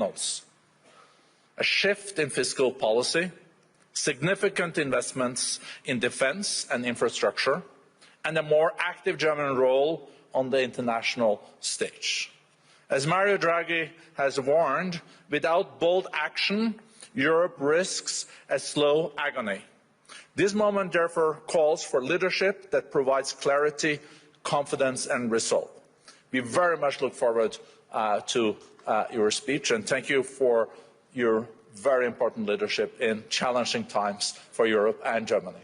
signals: a shift in fiscal policy, significant investments in defence and infrastructure, and a more active German role on the international stage. As Mario Draghi has warned, without bold action, Europe risks a slow agony. This moment therefore calls for leadership that provides clarity, confidence and resolve. We very much look forward to your speech, and thank you for your very important leadership in challenging times for Europe and Germany.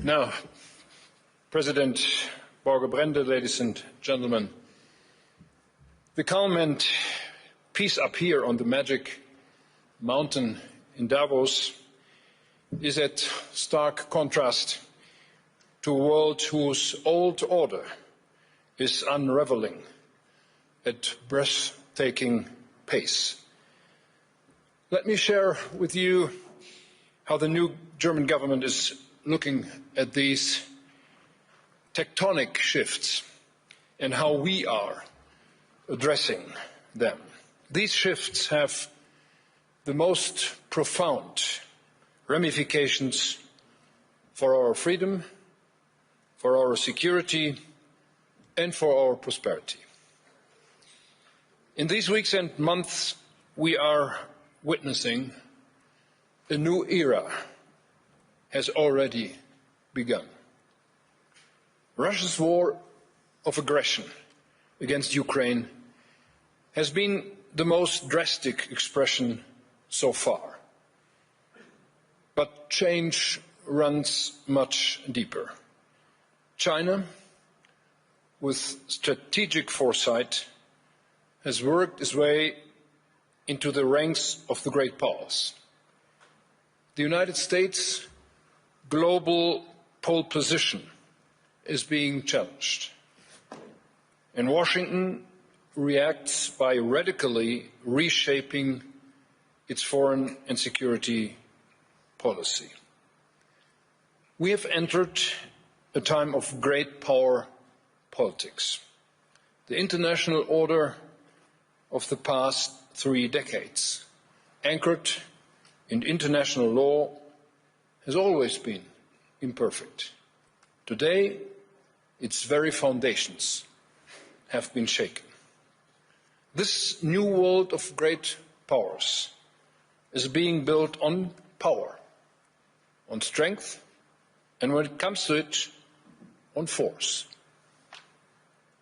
Now, President Borge Brende, ladies and gentlemen, the calm and peace up here on the magic mountain in Davos is at stark contrast to a world whose old order is unraveling at breathtaking pace. Let me share with you how the new German government is looking at these tectonic shifts and how we are addressing them. These shifts have the most profound ramifications for our freedom, for our security, and for our prosperity. In these weeks and months, we are witnessing a new era has already begun. Russia's war of aggression against Ukraine has been the most drastic expression so far. But change runs much deeper. China, with strategic foresight, has worked its way into the ranks of the great powers. The United States' global pole position is being challenged, and Washington reacts by radically reshaping its foreign and security policy. We have entered a time of great power politics. The international order of the past 3 decades, anchored in international law, has always been imperfect. Today, its very foundations have been shaken. This new world of great powers is being built on power, on strength, and when it comes to it, on force.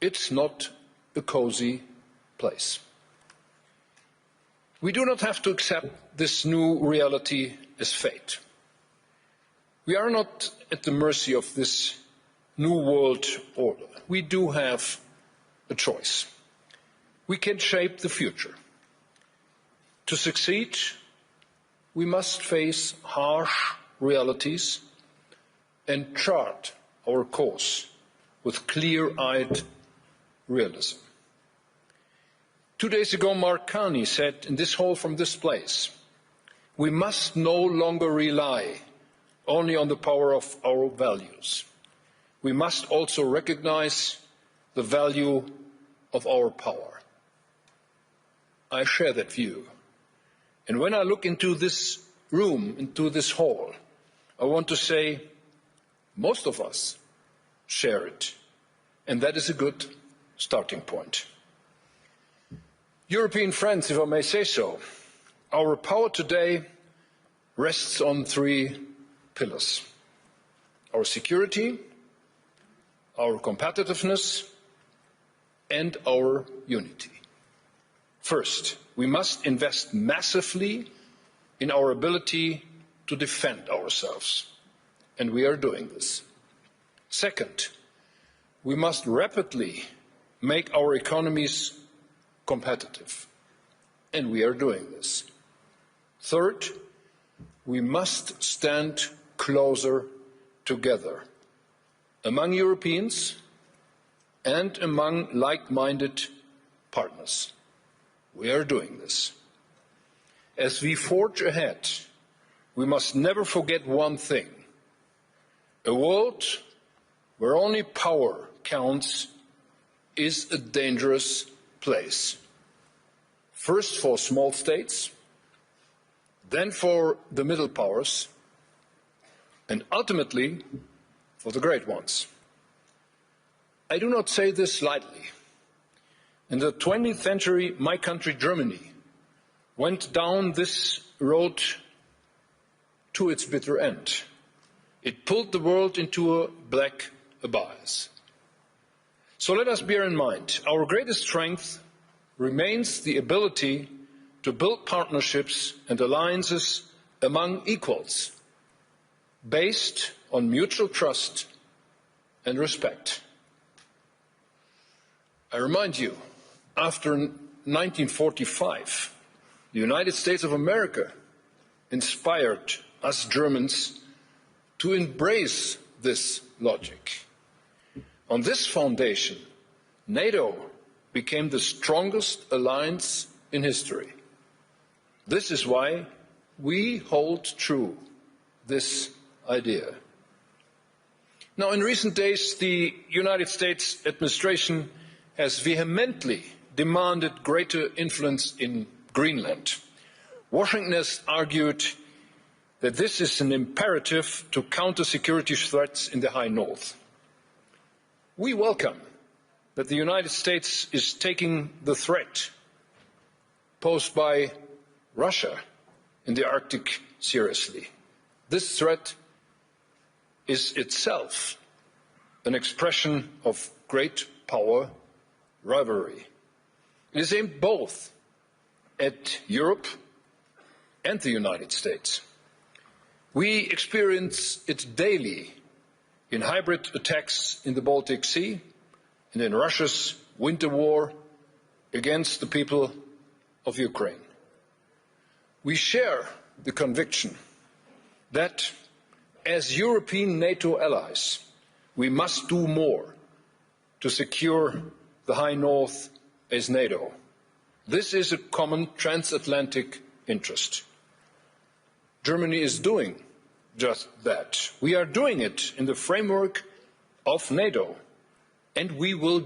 It's not a cozy place. We do not have to accept this new reality as fate. We are not at the mercy of this new world order. We do have a choice. We can shape the future. To succeed, we must face harsh realities and chart our course with clear-eyed realism. 2 days ago, Mark Carney said in this hall from this place, we must no longer rely only on the power of our values. We must also recognize the value of our power. I share that view. And when I look into this room, into this hall, I want to say most of us share it. And that is a good starting point. European friends, if I may say so, our power today rests on 3 pillars: our security, our competitiveness, and our unity. First, we must invest massively in our ability to defend ourselves, and we are doing this. Second, we must rapidly make our economies competitive, and we are doing this. Third, we must stand closer together among Europeans and among like-minded partners. We are doing this. As we forge ahead, we must never forget one thing. A world where only power counts is a dangerous place. First for small states, then for the middle powers, and ultimately for the great ones. I do not say this lightly. In the 20th century, my country, Germany, went down this road to its bitter end. It pulled the world into a black abyss. So let us bear in mind, our greatest strength remains the ability to build partnerships and alliances among equals, based on mutual trust and respect. I remind you, after 1945, the United States of America inspired us Germans to embrace this logic. On this foundation, NATO became the strongest alliance in history. This is why we hold true this idea. Now, in recent days, the United States administration has vehemently demanded greater influence in Greenland. Washington has argued that this is an imperative to counter security threats in the High North. We welcome that the United States is taking the threat posed by Russia in the Arctic seriously. This threat is itself an expression of great power rivalry. It is aimed both at Europe and the United States. We experience it daily in hybrid attacks in the Baltic Sea and in Russia's winter war against the people of Ukraine. We share the conviction that as European NATO allies, we must do more to secure the High North as NATO. This is a common transatlantic interest. Germany is doing just that. We are doing it in the framework of NATO, and we will